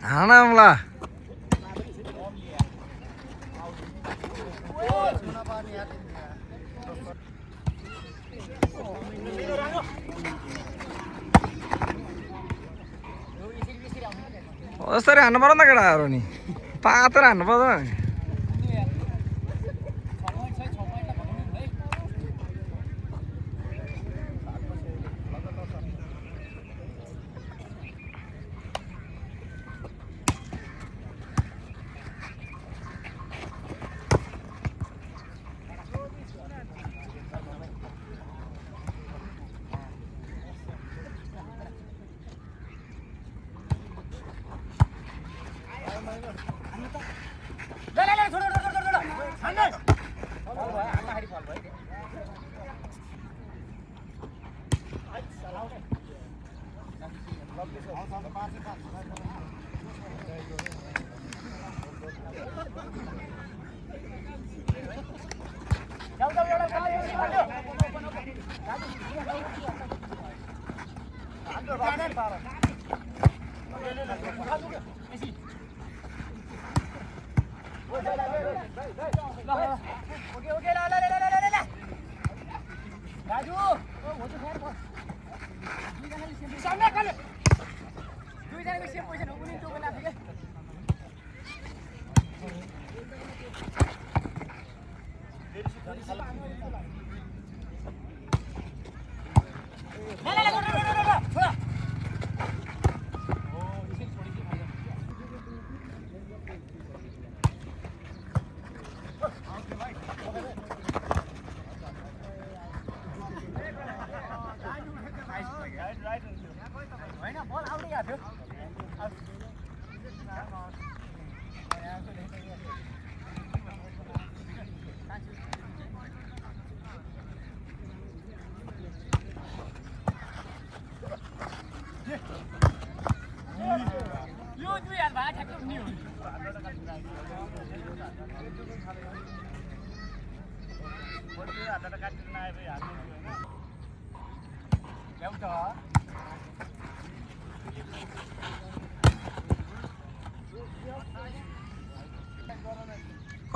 हानौँला यसरी हान्नु पर्यो नि त केटाहरू नि पातेर हान्नु पर्दैन नि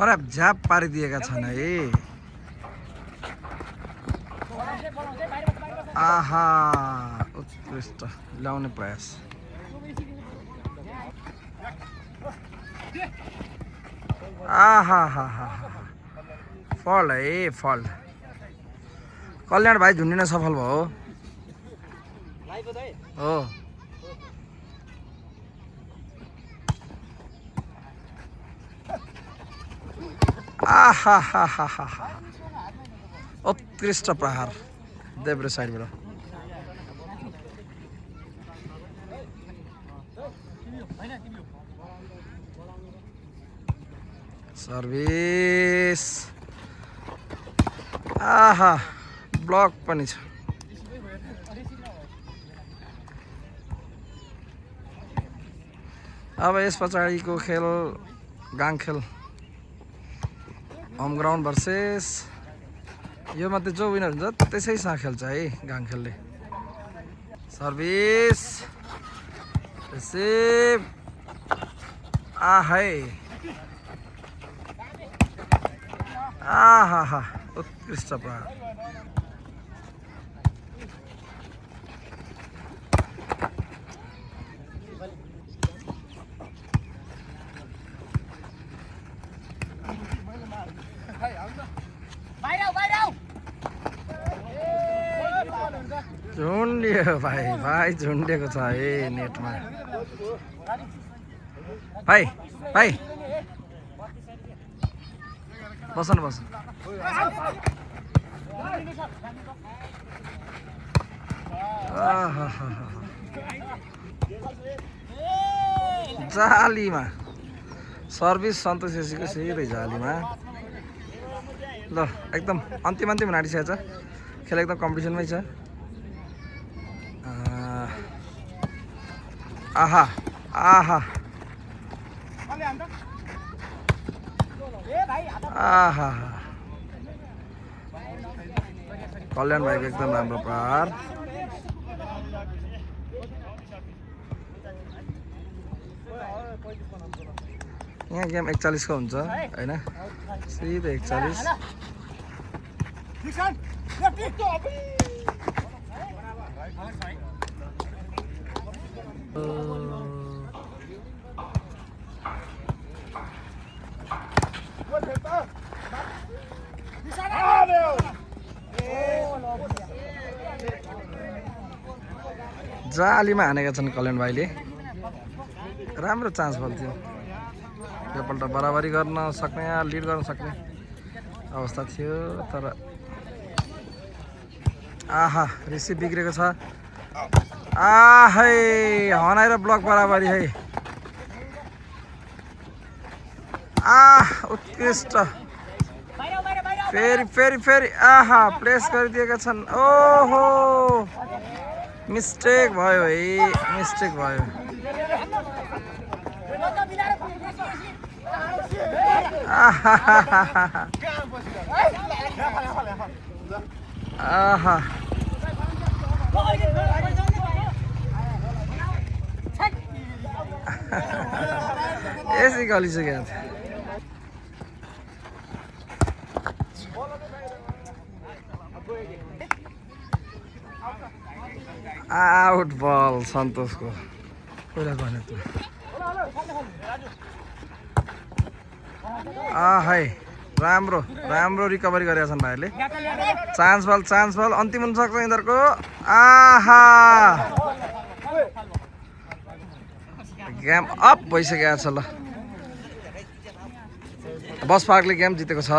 खराब झाप पारिदिएका छन् है आहा उत्कृष्ट ल्याउने प्रयास आहा हा हा फल है फल कल्याण भाइ झुन्डिन सफल भयो हो आहा हा हा हा उत्कृष्ट प्रहार देब्रे साइडबाट सर्भिस आहा ब्लक पनि छ अब यस पछाडिको खेल गाङ खेल होम ग्राउन्ड भर्सेस यो मात्रै जो विनर हुन्छ त्यसैसँग खेल्छ है गाङ खेलले सर्भिस रिसिभ आहै आहा हा उत्कृष्ट प्रहार झुन्डियो भाइ झुन्डेको छ है नेटमा भाइ भाइ बस न बस जालीमा सर्भिस सन्तोष एसीको सिधै जालीमा ल एकदम अन्तिम अन्तिम आँटिसकेको छ खेल एकदम कम्पिटिसनमै छ आहा आहा आहा कल्याण भाइको एकदम राम्रो प्रहार यहाँ गेम 41 को हुन्छ हैन सिधै 41 जालीमा हानेका छन् कल्याण भाइले राम्रो चान्स बल थियो योपल्ट बराबरी गर्न सक्ने या लिड गर्न सक्ने अवस्था थियो तर आहा रिसिभ बिग्रेको छ आहै हनाएर ब्लक बराबरी है उत्कृष्ट फेरि फेरि फेरि आहा प्लेस गरिदिएका छन् ओहो मिस्टेक भयो है मिस्टेक भयो आहा यसै गलिसकेको थियो आउट बल सन्तोषको पहिला भने त है राम्रो राम्रो रिकभरी गरेका छन् भाइहरूले चान्स बल अन्तिम हुन सक्छ यिनीहरूको आहा गेम अप भइसकेको छ ल बस पार्कले गेम जितेको छ।